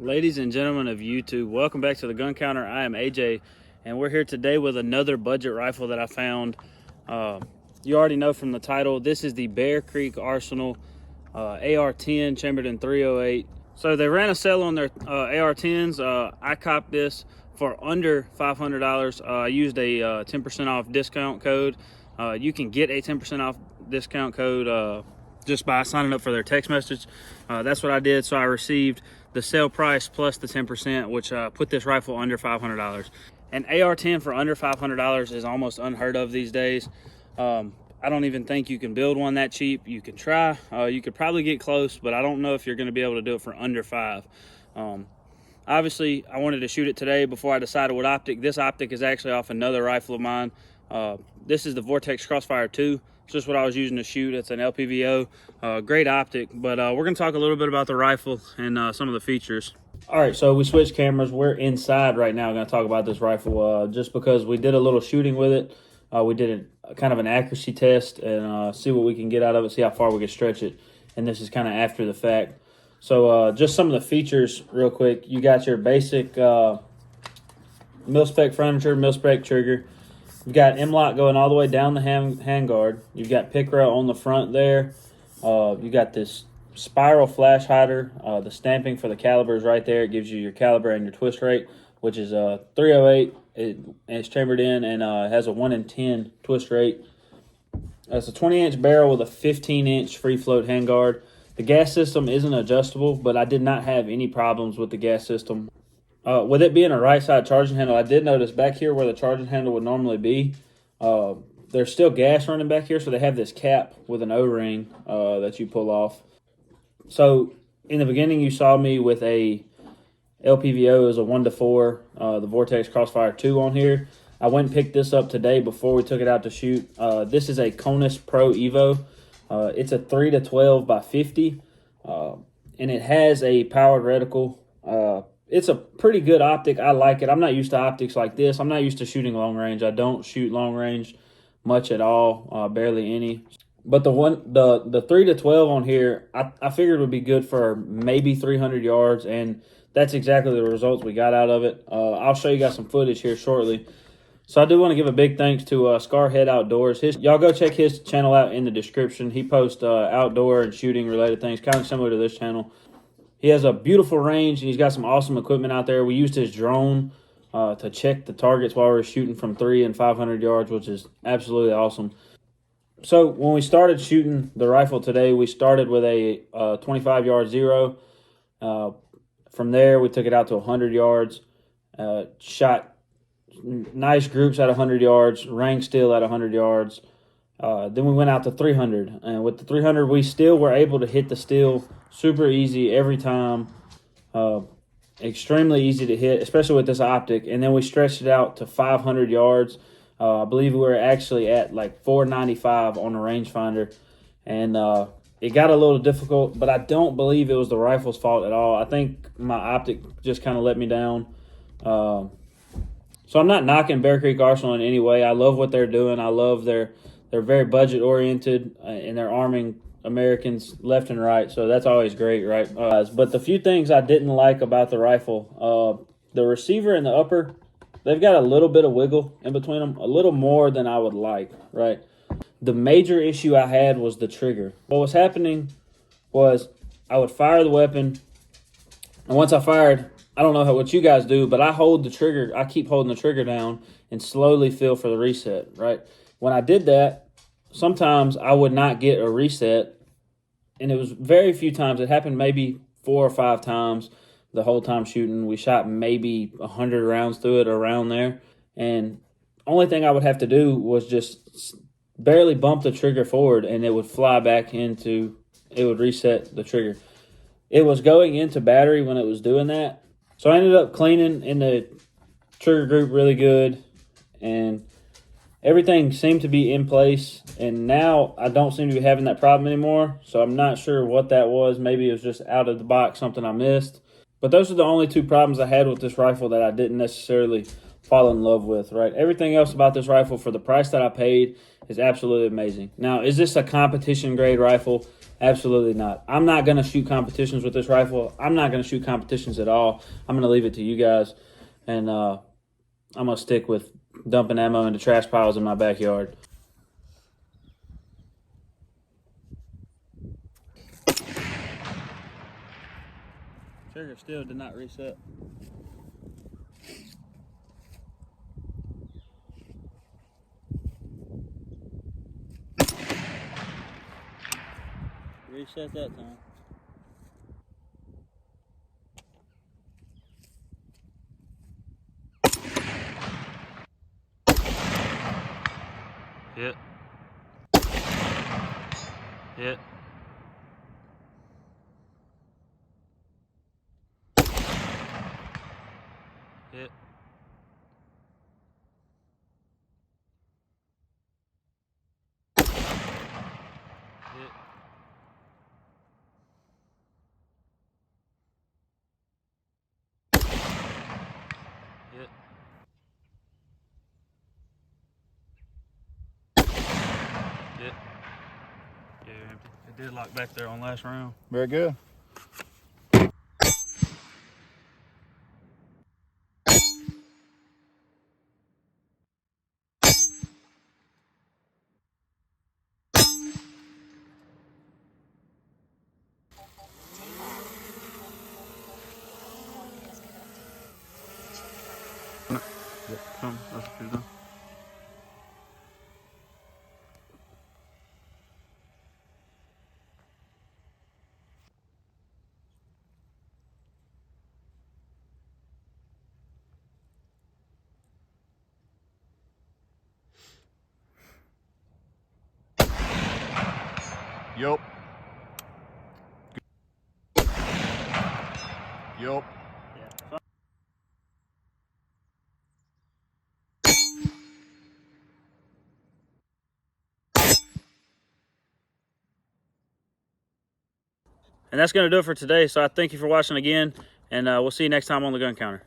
Ladies and gentlemen of YouTube, welcome back to the Gun Counter. I am AJ, and we're here today with another budget rifle that I found. You already know from the title, this is the BearCreek Arsenal AR-10 chambered in 308. So they ran a sale on their AR-10s. I copped this for under $500. I used a 10% off discount code. You can get a 10% off discount code just by signing up for their text message. That's what I did. So I received the sale price plus the 10%, which put this rifle under $500. An AR-10 for under $500 is almost unheard of these days. I don't even think you can build one that cheap. You can try. You could probably get close, but I don't know if you're going to be able to do it for under $5. Obviously, I wanted to shoot it today before I decided what optic. This optic is actually off another rifle of mine. This is the Vortex Crossfire 2. It's just what I was using to shoot. It's an LPVO, great optic. But we're going to talk a little bit about the rifle and some of the features. All right, so we switched cameras. We're inside right now. Going to talk about this rifle just because we did a little shooting with it. We did kind of an accuracy test and see what we can get out of it, see how far we can stretch it. And this is kind of after the fact. So just some of the features real quick. You got your basic mil-spec furniture, mil-spec trigger. You've got M-lock going all the way down the handguard. You've got PICRA on the front there. You got this spiral flash hider. The stamping for the caliber is right there. It gives you your caliber and your twist rate, which is 308. It's chambered in and has a 1 in 10 twist rate. It's a 20-inch barrel with a 15-inch free float handguard. The gas system isn't adjustable, but I did not have any problems with the gas system. With it being a right side charging handle, I did notice back here where the charging handle would normally be, there's still gas running back here, so they have this cap with an O-ring that you pull off. So in the beginning, you saw me with a LPVO as a 1-4, the Vortex Crossfire 2 on here. I went and picked this up today before we took it out to shoot. This is a Conus Pro Evo. It's a 3-12 by 50, and it has a powered reticle. It's a pretty good optic. I like it. I'm not used to optics like this. I'm not used to shooting long range. I don't shoot long range much at all, barely any. But the 3-12 on here, I figured would be good for maybe 300 yards, and that's exactly the results we got out of it. I'll show you guys some footage here shortly. So I do want to give a big thanks to ScarHead Outdoors. Y'all go check his channel out in the description. He posts outdoor and shooting related things, kind of similar to this channel. He has a beautiful range, and he's got some awesome equipment out there. We used his drone to check the targets while we were shooting from 300 and 500 yards, which is absolutely awesome. So when we started shooting the rifle today, we started with a 25-yard zero. From there, we took it out to 100 yards, shot nice groups at 100 yards, rang still at 100 yards. Then we went out to 300, and with the 300, we still were able to hit the still super easy every time. Extremely easy to hit, especially with this optic. And then we stretched it out to 500 yards. I believe we were actually at like 495 on the rangefinder, and it got a little difficult, but I don't believe it was the rifle's fault at all. I think my optic just kind of let me down. So I'm not knocking BearCreek Arsenal in any way. I love what they're doing. I love they're very budget oriented, and they're arming Americans left and right. So that's always great, right? But the few things I didn't like about the rifle, the receiver and the upper, they've got a little bit of wiggle in between them, a little more than I would like, right? The major issue I had was the trigger. What was happening was I would fire the weapon, and once I fired, I don't know what you guys do, but I hold the trigger. I keep holding the trigger down and slowly feel for the reset, right? When I did that, sometimes I would not get a reset, and it was very few times. It happened maybe 4 or 5 times the whole time shooting. We shot maybe 100 rounds through it, around there, and only thing I would have to do was just barely bump the trigger forward, and it would fly back into, it would reset the trigger. It was going into battery when it was doing that. So I ended up cleaning in the trigger group really good, and everything seemed to be in place. And now I don't seem to be having that problem anymore. So I'm not sure what that was. Maybe it was just out of the box, something I missed. But those are the only 2 problems I had with this rifle that I didn't necessarily fall in love with, right? Everything else about this rifle for the price that I paid is absolutely amazing. Now, is this a competition grade rifle? Absolutely not. I'm not going to shoot competitions with this rifle. I'm not going to shoot competitions at all. I'm going to leave it to you guys, and I'm going to stick with dumping ammo into trash piles in my backyard. Trigger still did not reset. Reset that time. Hit. Hit. Hit. Hit. Hit. Hit. Yeah, you're empty. It did lock back there on last round. Very good. Come, that's what you're doing. Yup. Yup. Yeah. And that's going to do it for today. So I thank you for watching again, and we'll see you next time on the Gun Counter.